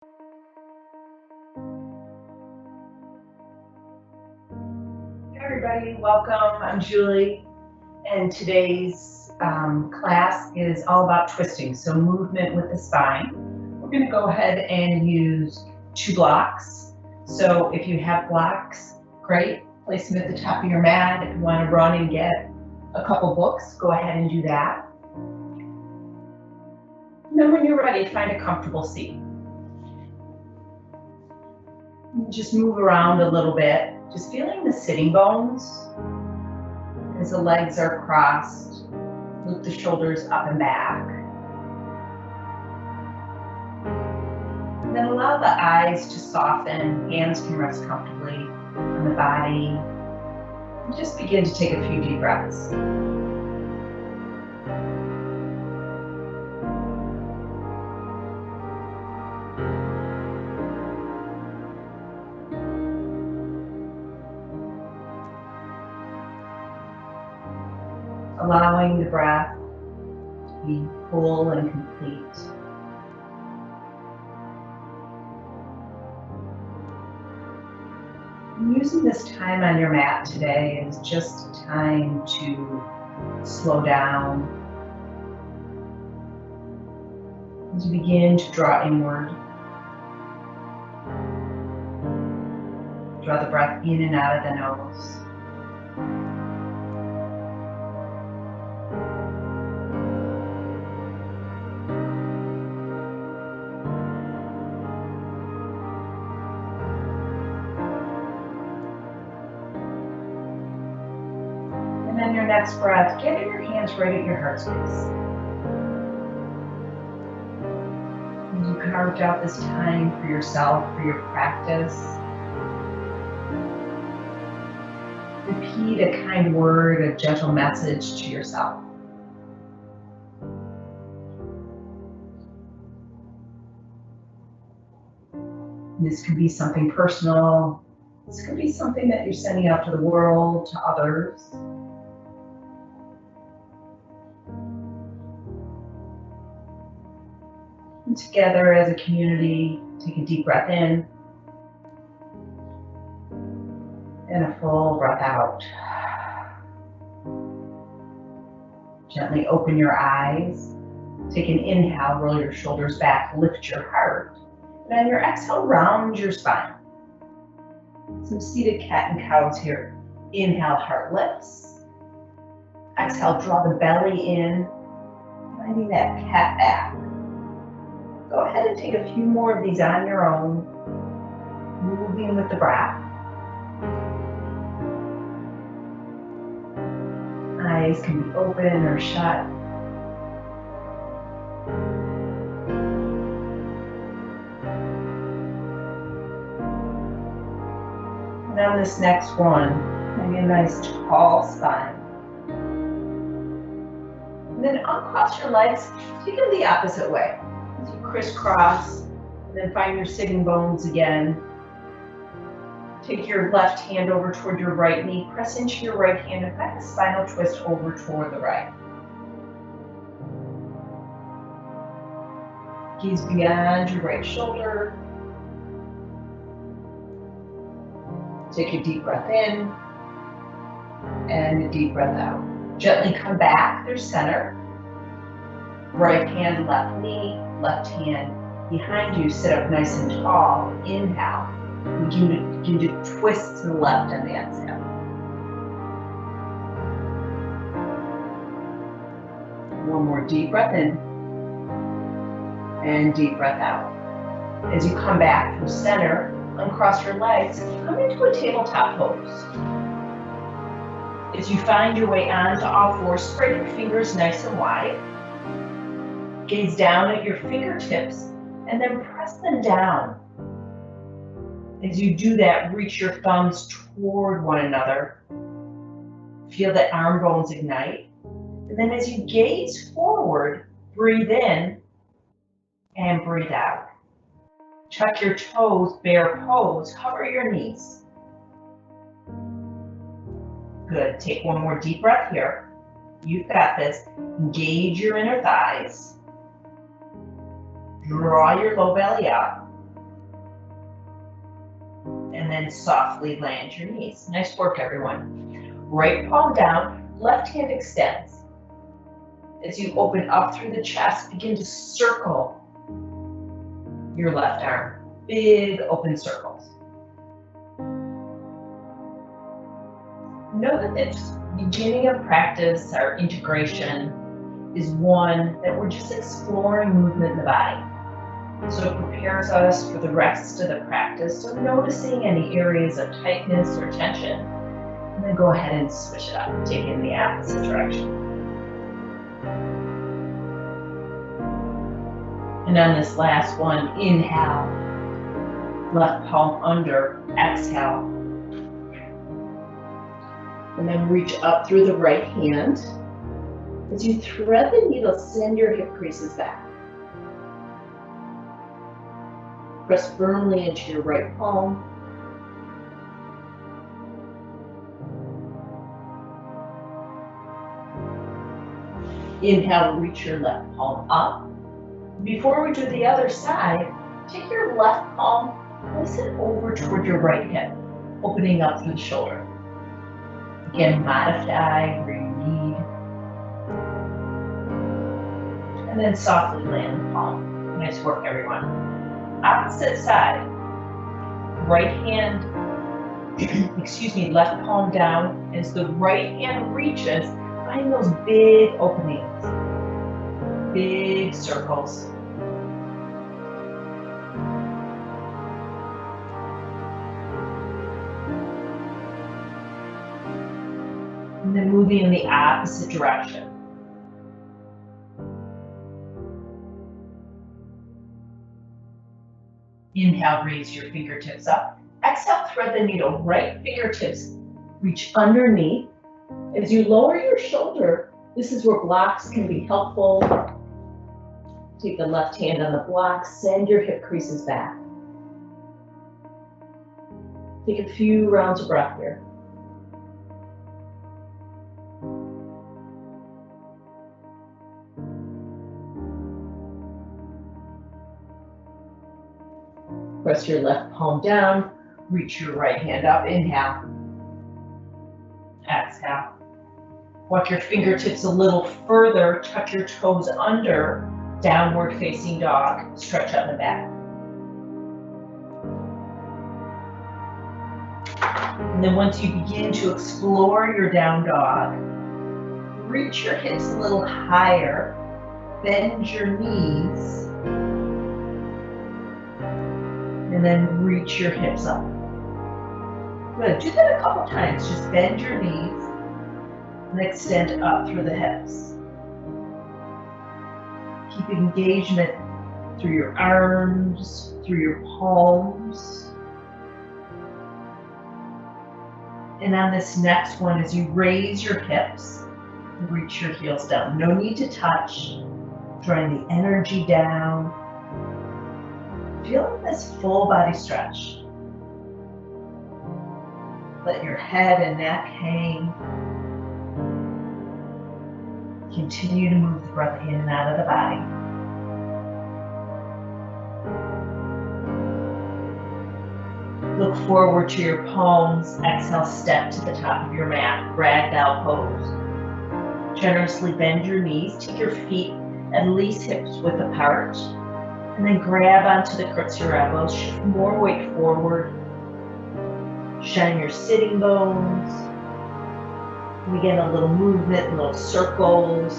Hey everybody, welcome. I'm Julie, and today's class is all about twisting, so movement with the spine. We're going to go ahead and use 2 blocks. So if you have blocks, great, place them at the top of your mat. If you want to run and get a couple books, go ahead and do that. And then when you're ready, find a comfortable seat. Just move around a little bit, just feeling the sitting bones as the legs are crossed. Loop the shoulders up and back. And then allow the eyes to soften, hands can rest comfortably on the body. And just begin to take a few deep breaths. Allowing the breath to be full and complete. And using this time on your mat today is just time to slow down. As you begin to draw inward. Draw the breath in and out of the nose. And then your next breath, get your hands right at your heart space. And you carved out this time for yourself, for your practice. Repeat a kind word, a gentle message to yourself. And this could be something personal. This could be something that you're sending out to the world, to others. And together as a community, take a deep breath in and a full breath out. Gently open your eyes. Take an inhale, roll your shoulders back, lift your heart. And on your exhale, round your spine. Some seated cat and cows here. Inhale, heart lifts. Exhale, draw the belly in, finding that cat back. Go ahead and take a few more of these on your own, moving with the breath. Eyes can be open or shut. And on this next one, maybe a nice tall spine. And then uncross your legs, take them the opposite way. As you crisscross, and then find your sitting bones again. Take your left hand over toward your right knee, press into your right hand, and find a spinal twist over toward the right. Gaze beyond your right shoulder. Take a deep breath in, and a deep breath out. Gently come back through center. Right hand, left knee, left hand behind you, sit up nice and tall. Inhale. Begin to twist to the left on the exhale. One more deep breath in and deep breath out. As you come back through center, uncross your legs, come into a tabletop pose. As you find your way onto all fours, spread your fingers nice and wide. Gaze down at your fingertips and then press them down. As you do that, reach your thumbs toward one another. Feel the arm bones ignite. And then as you gaze forward, breathe in and breathe out. Tuck your toes, bear pose, cover your knees. Good, take one more deep breath here. You've got this. Engage your inner thighs. Draw your low belly up. and then softly land your knees. Nice work, everyone. Right palm down, left hand extends. As you open up through the chest, begin to circle your left arm. Big open circles. Know that this beginning of practice, our integration, is one that we're just exploring movement in the body. So it prepares us for the rest of the practice. So noticing any areas of tightness or tension, and then go ahead and switch it up, take it in the opposite direction. And on this last one, inhale, left palm under, exhale. And then reach up through the right hand. As you thread the needle, send your hip creases back. Press firmly into your right palm. Inhale, reach your left palm up. Before we do the other side, take your left palm, place it over toward your right hip, opening up through the shoulder. Again, modify where you need. And then softly land the palm. Nice work, everyone. Opposite side. Right hand, left palm down as the right hand reaches, find those big openings, big circles. And then moving in the opposite direction. Inhale, raise your fingertips up. Exhale, thread the needle. Right fingertips reach underneath. As you lower your shoulder, this is where blocks can be helpful. Take the left hand on the block, send your hip creases back. Take a few rounds of breath here. Press your left palm down, reach your right hand up, inhale. Exhale. Walk your fingertips a little further, tuck your toes under, downward facing dog, stretch out the back. And then once you begin to explore your down dog, reach your hips a little higher, bend your knees, and then reach your hips up. Good, do that a couple times. Just bend your knees and extend up through the hips. Keep engagement through your arms, through your palms. And on this next one, as you raise your hips, reach your heels down. No need to touch, drawing the energy down. Feeling this full body stretch. Let your head and neck hang. Continue to move the breath in and out of the body. Look forward to your palms. Exhale, step to the top of your mat. Ragdoll pose. Generously bend your knees. Take your feet at least hips width apart. And then grab onto the crooks of your elbows. Shift more weight forward. Shine your sitting bones. And again, a little movement, little circles.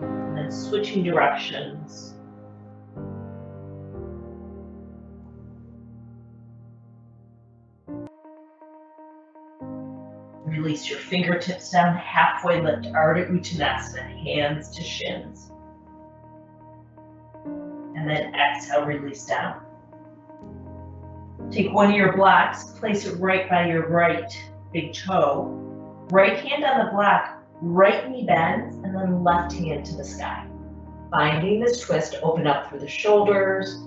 And then switching directions. Release your fingertips down, halfway lift, Ardha Uttanasana, hands to shins. And then exhale, release down. Take one of your blocks, place it right by your right big toe. Right hand on the block, right knee bends, and then left hand to the sky. Finding this twist, open up through the shoulders.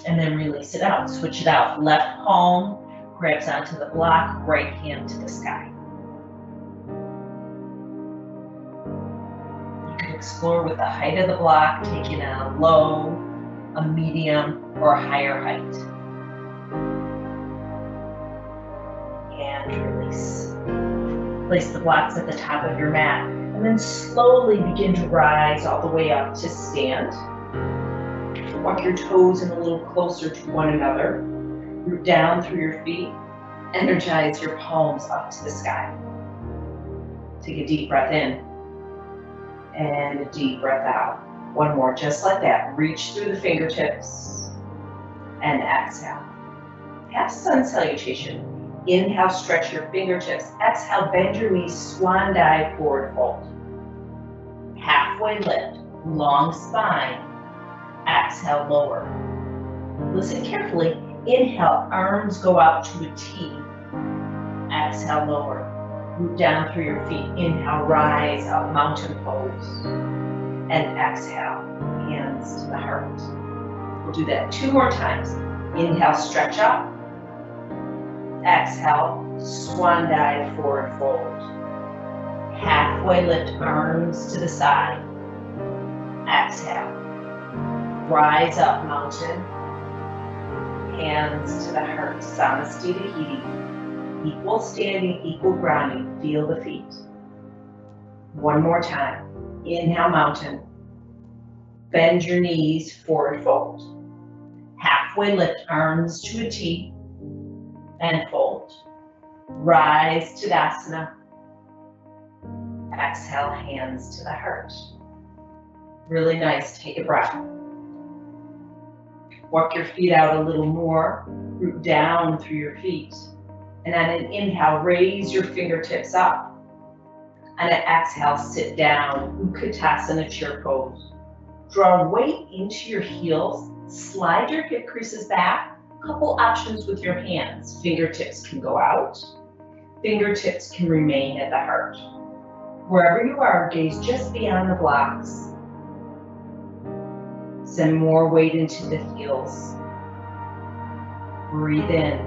And then release it out, switch it out. Left palm grabs onto the block, right hand to the sky. You can explore with the height of the block, taking a low, a medium, or a higher height. And release. Place the blocks at the top of your mat, and then slowly begin to rise all the way up to stand. Walk your toes in a little closer to one another. Root down through your feet. Energize your palms up to the sky. Take a deep breath in and a deep breath out. One more, just like that. Reach through the fingertips and exhale. Half sun salutation. Inhale, stretch your fingertips. Exhale, bend your knees, swan dive, forward fold. Halfway lift, long spine. Exhale, lower. Listen carefully. Inhale, arms go out to a T. Exhale, lower. Root down through your feet. Inhale, rise up, mountain pose. And exhale, hands to the heart. We'll do that 2 more times. Inhale, stretch up. Exhale, swan dive, forward fold. Halfway lift, arms to the side. Exhale. Rise up, mountain. Hands to the heart. Samastita Hiti. Equal standing, equal grounding. Feel the feet. One more time. Inhale, mountain. Bend your knees, forward fold. Halfway lift, arms to a T. And fold. Rise to Tadasana. Exhale, hands to the heart. Really nice. Take a breath. Walk your feet out a little more. Root down through your feet. And on an inhale, raise your fingertips up. On an exhale, sit down. Utkatasana, chair pose. Draw weight into your heels. Slide your hip creases back. Couple options with your hands. Fingertips can go out. Fingertips can remain at the heart. Wherever you are, gaze just beyond the blocks. Send more weight into the heels. Breathe in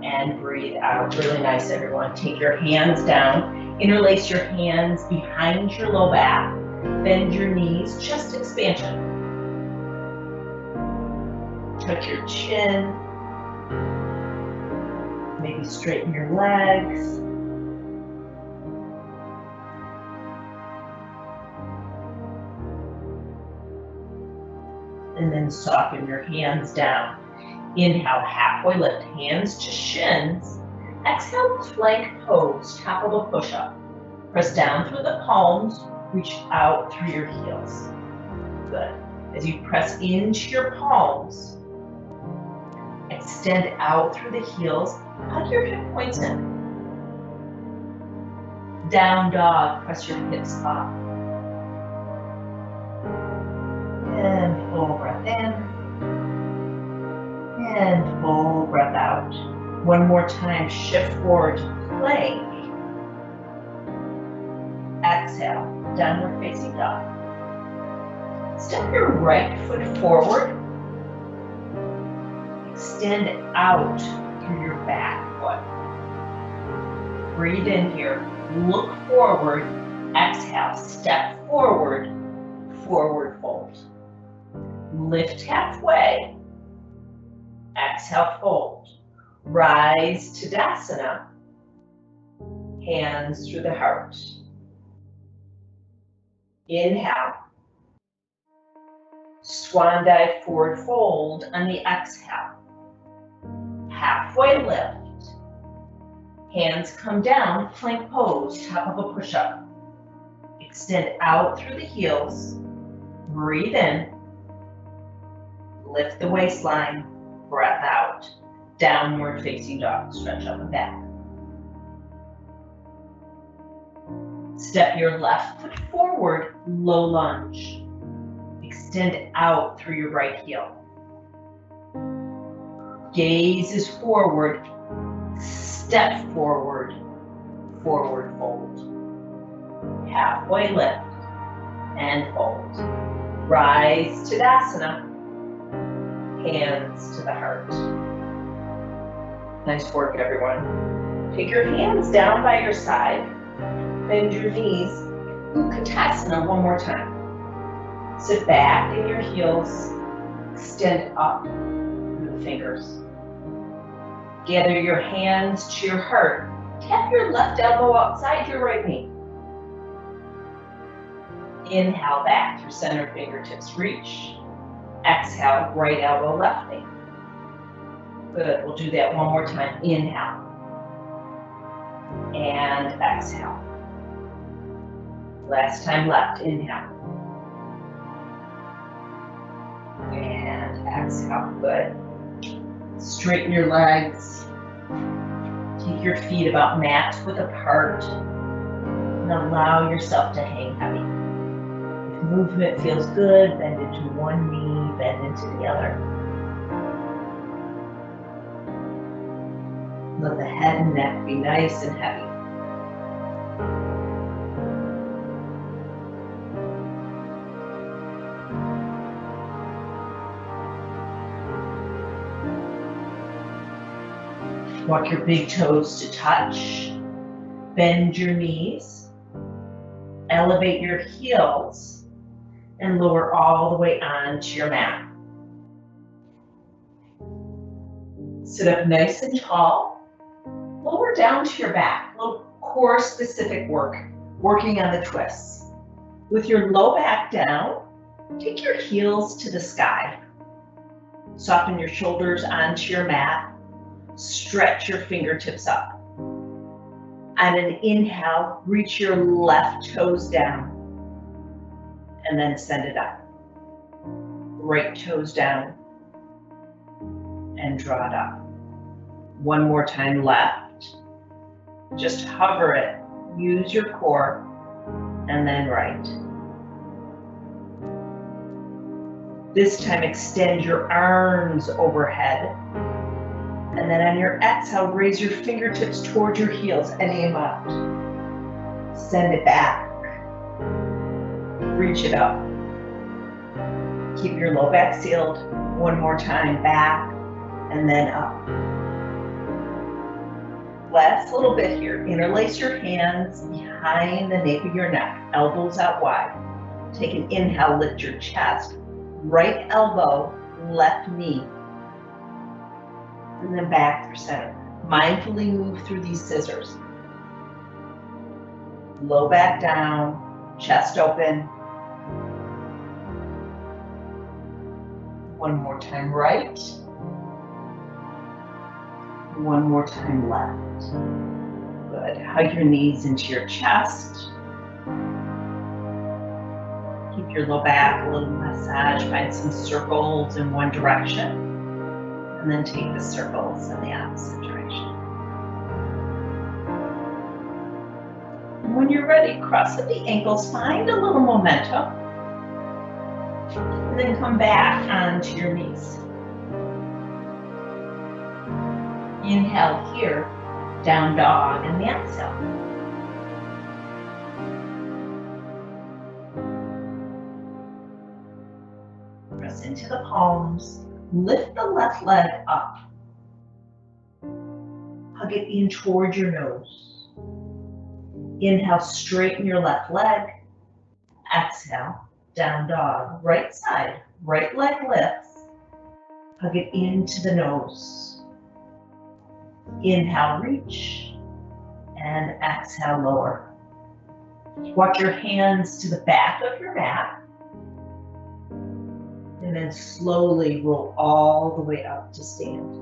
and breathe out. Really nice, everyone. Take your hands down. Interlace your hands behind your low back. Bend your knees, chest expansion. Tuck your chin. Maybe straighten your legs. And then soften your hands down. Inhale, halfway lift, hands to shins. Exhale, plank pose, top of a push-up. Press down through the palms, reach out through your heels. Good. As you press into your palms, extend out through the heels, hug your hip points in. Down dog, press your hips up. And full breath in. And full breath out. One more time, shift forward to plank. Exhale, downward facing dog. Step your right foot forward. Extend out through your back foot. Breathe in here. Look forward. Exhale. Step forward. Forward fold. Lift halfway. Exhale, fold. Rise to Tadasana. Hands through the heart. Inhale. Swan dive, forward fold on the exhale. Halfway lift. Hands come down, plank pose, top of a push-up. Extend out through the heels. Breathe in. Lift the waistline. Breath out. Downward facing dog. Stretch up and back. Step your left foot forward, low lunge. Extend out through your right heel. Gaze is forward. Step forward. Forward fold. Halfway lift and fold. Rise to Tadasana. Hands to the heart. Nice work, everyone. Take your hands down by your side. Bend your knees. Utkatasana one more time. Sit back in your heels, extend up through the fingers. Gather your hands to your heart. Tap your left elbow outside your right knee. Inhale back through center fingertips, reach. Exhale, right elbow, left knee. Good, we'll do that one more time. Inhale. And exhale. Last time left, inhale. And exhale, good. Straighten your legs. Take your feet about mat width apart. And allow yourself to hang heavy. If movement feels good, bend into one knee, bend into the other. Let the head and neck be nice and heavy. Walk your big toes to touch. Bend your knees. Elevate your heels and lower all the way onto your mat. Sit up nice and tall. Lower down to your back. A little core specific work, working on the twists. With your low back down, take your heels to the sky. Soften your shoulders onto your mat. Stretch your fingertips up. On an inhale, reach your left toes down and then send it up. Right toes down and draw it up. One more time left. Just hover it. Use your core and then right. This time extend your arms overhead. And then on your exhale, raise your fingertips towards your heels and aim out. Send it back. Reach it up. Keep your low back sealed. One more time, back and then up. Last little bit here. Interlace your hands behind the nape of your neck, elbows out wide. Take an inhale, lift your chest. Right elbow, left knee. And then back through center. Mindfully move through these scissors. Low back down, chest open. One more time right. One more time left. Good. Hug your knees into your chest. Keep your low back, a little massage. Find some circles in one direction. And then take the circles in the opposite direction. And when you're ready, cross at the ankles, find a little momentum. And then come back onto your knees. Inhale here, down dog, and the exhale. Press into the palms. Lift the left leg up. Hug it in towards your nose. Inhale, straighten your left leg. Exhale, down dog. Right side, right leg lifts. Hug it into the nose. Inhale, reach. And exhale, lower. Walk your hands to the back of your mat. And then slowly roll all the way up to stand.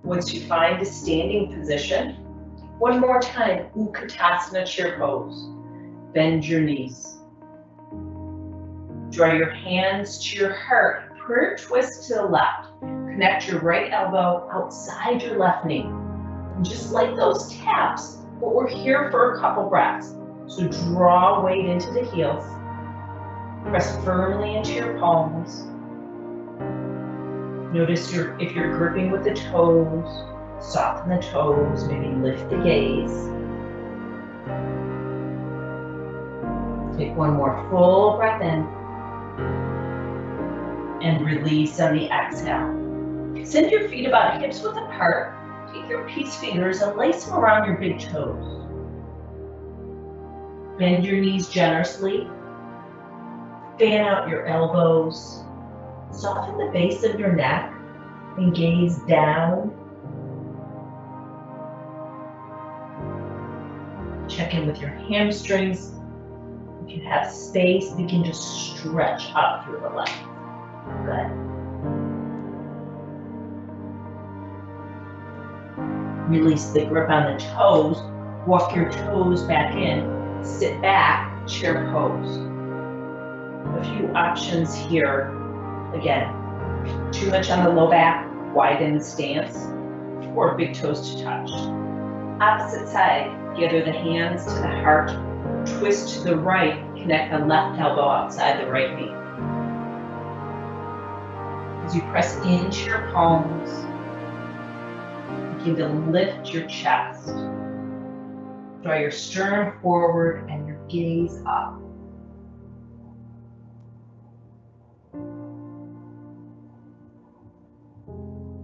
Once you find a standing position, one more time, Utkatasana chair pose. Bend your knees. Draw your hands to your heart. Prayer twist to the left. Connect your right elbow outside your left knee. And just like those taps, but we're here for a couple breaths. So draw weight into the heels. Press firmly into your palms. Notice if you're gripping with the toes, soften the toes, maybe lift the gaze. Take one more full breath in and release on the exhale. Send your feet about hips width apart. Take your peace fingers and lace them around your big toes. Bend your knees generously. Fan out your elbows. Soften the base of your neck and gaze down. Check in with your hamstrings. If you have space, begin to stretch up through the legs. Good. Release the grip on the toes. Walk your toes back in. Sit back, chair pose. A few options here. Again, too much on the low back, widen the stance, or big toes to touch. Opposite side, gather the hands to the heart, twist to the right, connect the left elbow outside the right knee. As you press into your palms, begin to lift your chest. Draw your sternum forward and your gaze up.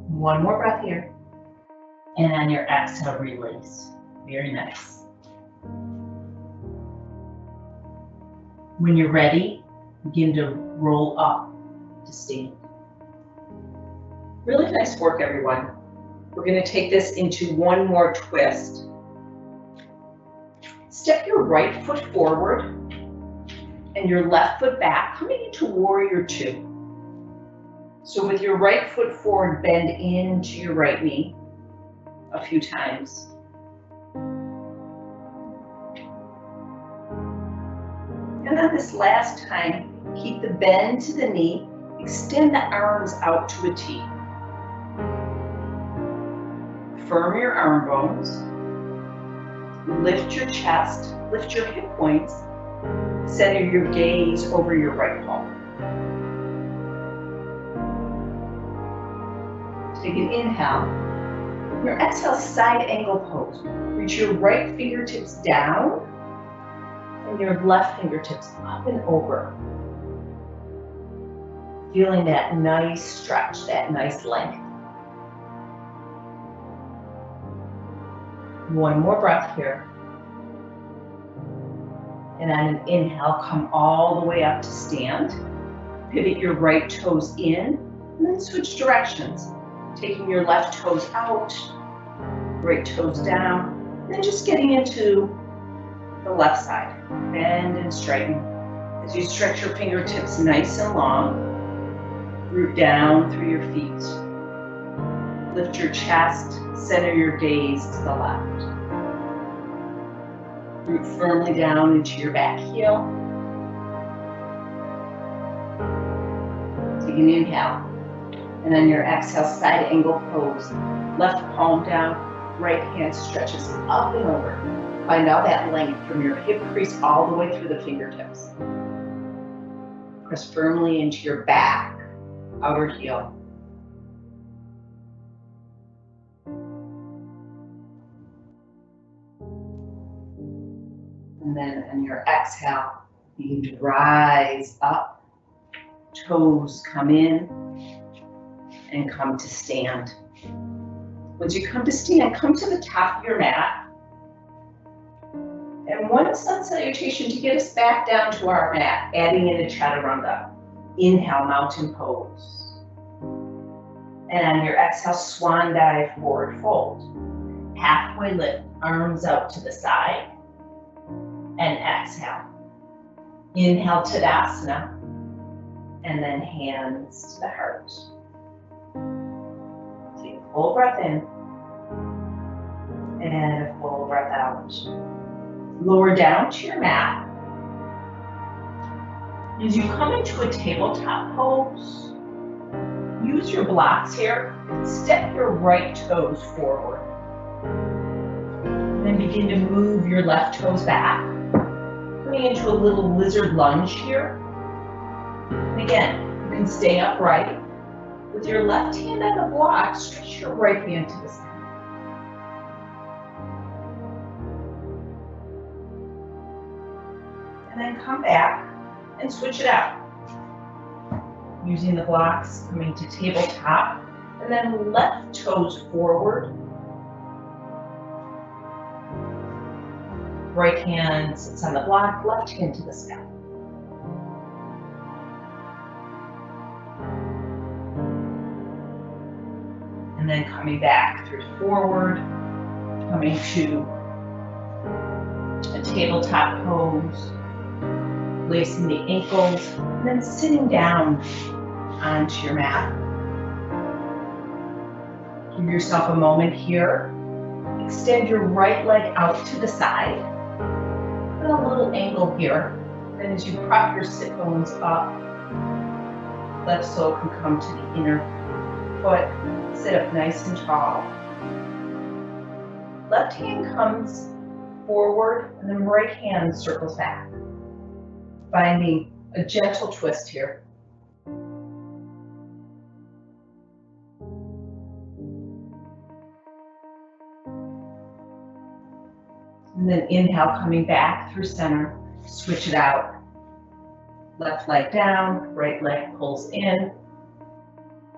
One more breath here. And on your exhale, release. Very nice. When you're ready, begin to roll up to stand. Really nice work, everyone. We're going to take this into one more twist. Step your right foot forward and your left foot back, coming into warrior two. So with your right foot forward, bend into your right knee a few times. And then this last time, keep the bend to the knee, extend the arms out to a T. Firm your arm bones, lift your chest, lift your hip points, center your gaze over your right palm. Take an inhale. Your exhale, side angle pose. Reach your right fingertips down and your left fingertips up and over. Feeling that nice stretch, that nice length. One more breath here. And on an inhale, come all the way up to stand. Pivot your right toes in and then switch directions. Taking your left toes out, right toes down, and then just getting into the left side. Bend and straighten. As you stretch your fingertips nice and long, root down through your feet. Lift your chest, center your gaze to the left. Root firmly down into your back heel. Take an inhale. And on your exhale, side angle pose. Left palm down, right hand stretches up and over. Find out that length from your hip crease all the way through the fingertips. Press firmly into your back, outer heel. And then on your exhale, begin to rise up. Toes come in. And come to stand. Once you come to stand, come to the top of your mat. And one sun salutation to get us back down to our mat, adding in a chaturanga. Inhale, mountain pose. And on your exhale, swan dive, forward fold. Halfway lift, arms out to the side. And exhale. Inhale, Tadasana. And then hands to the heart. Take a full breath in and a full breath out. Lower down to your mat. As you come into a tabletop pose, use your blocks here. Step your right toes forward. And then begin to move your left toes back. Coming into a little lizard lunge here. And again, you can stay upright. With your left hand on the block, stretch your right hand to the side. And then come back and switch it out. Using the blocks, coming to tabletop, and then left toes forward. Right hand sits on the block, left hand to the sky. And then coming back through forward, coming to a tabletop pose, lacing the ankles, and then sitting down onto your mat. Give yourself a moment here. Extend your right leg out to the side. Put a little angle here. Then as you prop your sit bones up, left sole can come to the inner foot. Sit up nice and tall. Left hand comes forward and then right hand circles back. Finding a gentle twist here. And then inhale, coming back through center, switch it out. Left leg down, right leg pulls in,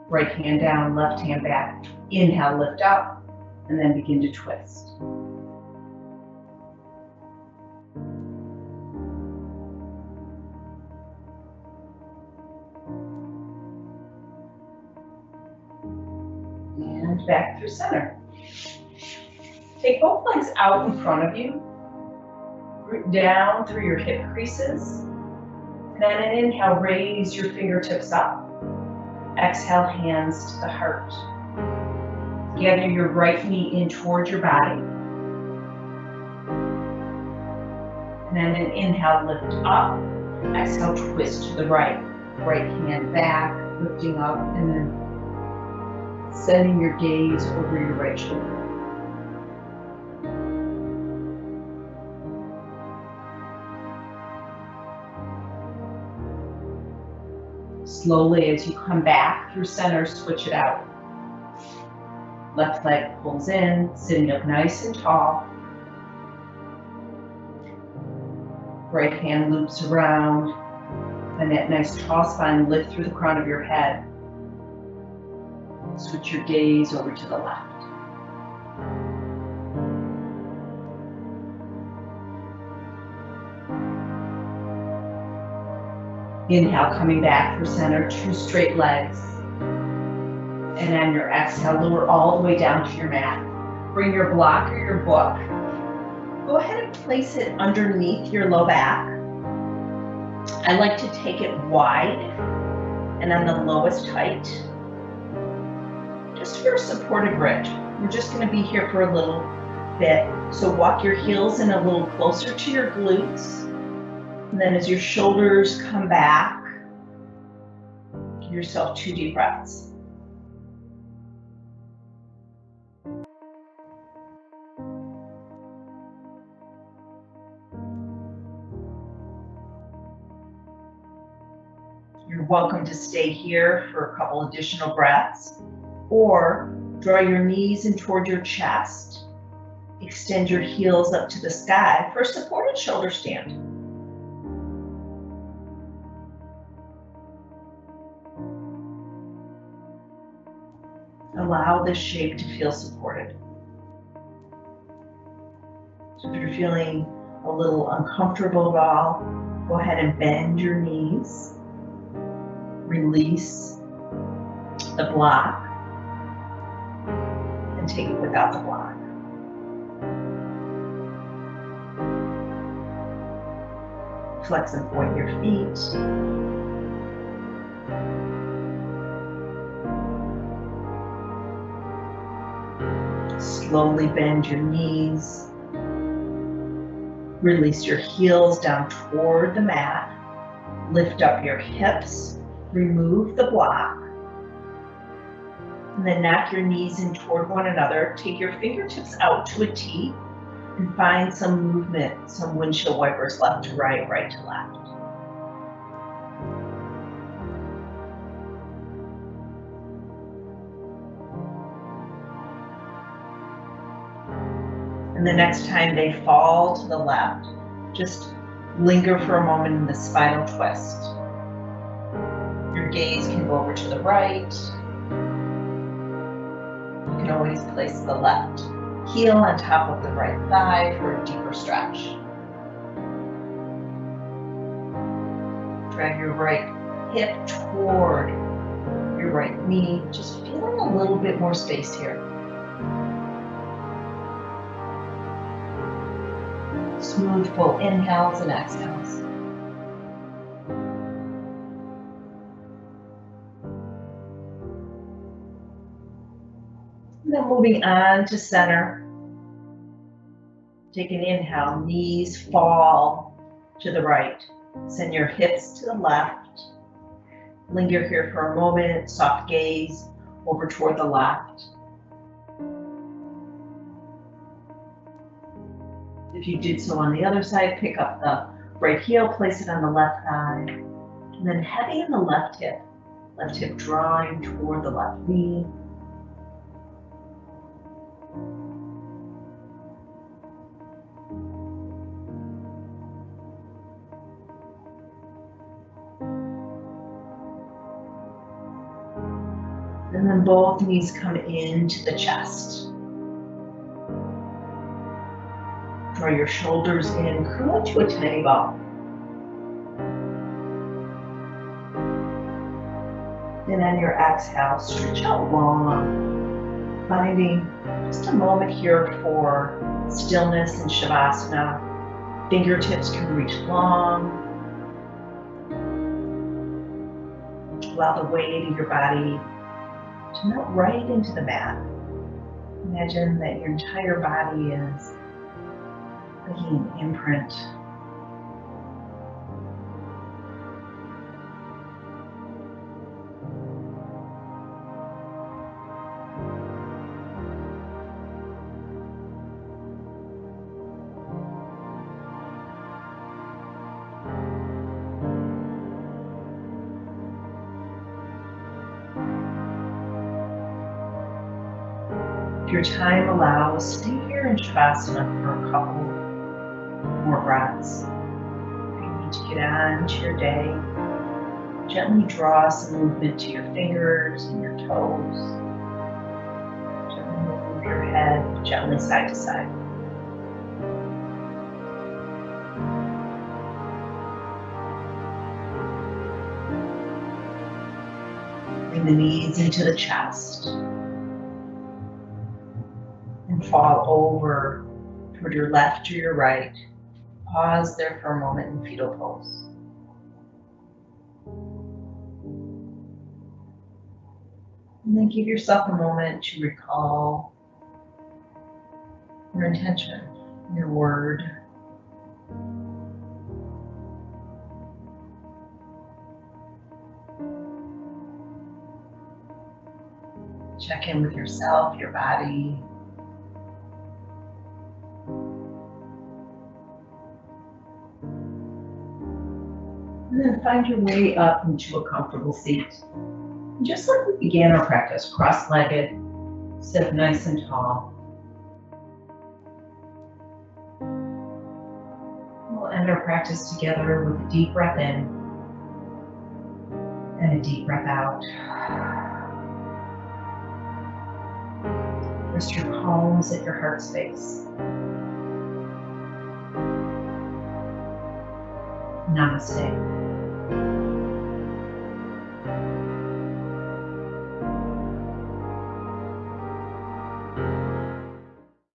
right hand down, left hand back. Inhale, lift up, and then begin to twist. And back through center. Take both legs out in front of you, root down through your hip creases, and on an inhale, raise your fingertips up. Exhale, hands to the heart. Gather your right knee in towards your body. And then an inhale, lift up. Exhale, twist to the right. Right hand back, lifting up, and then sending your gaze over your right shoulder. Slowly, as you come back through center, switch it out. Left leg pulls in, sitting up nice and tall. Right hand loops around, and that nice tall spine, lift through the crown of your head. Switch your gaze over to the left. Inhale, coming back through center, two straight legs. And on your exhale, lower all the way down to your mat. Bring your block or your book. Go ahead and place it underneath your low back. I like to take it wide and on the lowest height, just for a supported bridge. We're just going to be here for a little bit. So walk your heels in a little closer to your glutes. And then as your shoulders come back, give yourself 2 deep breaths. You're welcome to stay here for a couple additional breaths, or draw your knees in toward your chest. Extend your heels up to the sky for a supported shoulder stand. Allow this shape to feel supported. So if you're feeling a little uncomfortable at all, go ahead and bend your knees. Release the block and take it without the block. Flex and point your feet. Slowly bend your knees. Release your heels down toward the mat. Lift up your hips. Remove the block. And then knock your knees in toward one another. Take your fingertips out to a T and find some movement, some windshield wipers left to right, right to left. And the next time they fall to the left, just linger for a moment in the spinal twist. Your gaze can go over to the right. You can always place the left heel on top of the right thigh for a deeper stretch. Drag your right hip toward your right knee, just feeling a little bit more space here. Smooth, full inhales and exhales. And then moving on to center. Take an inhale, knees fall to the right. Send your hips to the left. Linger here for a moment, soft gaze over toward the left. If you did so on the other side, pick up the right heel, place it on the left thigh, and then heavy in the left hip drawing toward the left knee. And then both knees come into the chest. Draw your shoulders in, curl into a tiny ball. And on your exhale, stretch out long, finding just a moment here for stillness in Shavasana. Fingertips can reach long. Allow the weight of your body to melt right into the mat. Imagine that your entire body is making an imprint. If your time allows, stay here in Shavasana for a couple more breaths. If you need to get on to your day, gently draw some movement to your fingers and your toes. Gently move your head gently side to side. Bring the knees into the chest. And fall over toward your left or your right. Pause there for a moment in fetal pose. And then give yourself a moment to recall your intention, your word. Check in with yourself, your body. And then find your way up into a comfortable seat. And just like we began our practice, cross-legged, sit up nice and tall. We'll end our practice together with a deep breath in and a deep breath out. Rest your palms at your heart space. Namaste.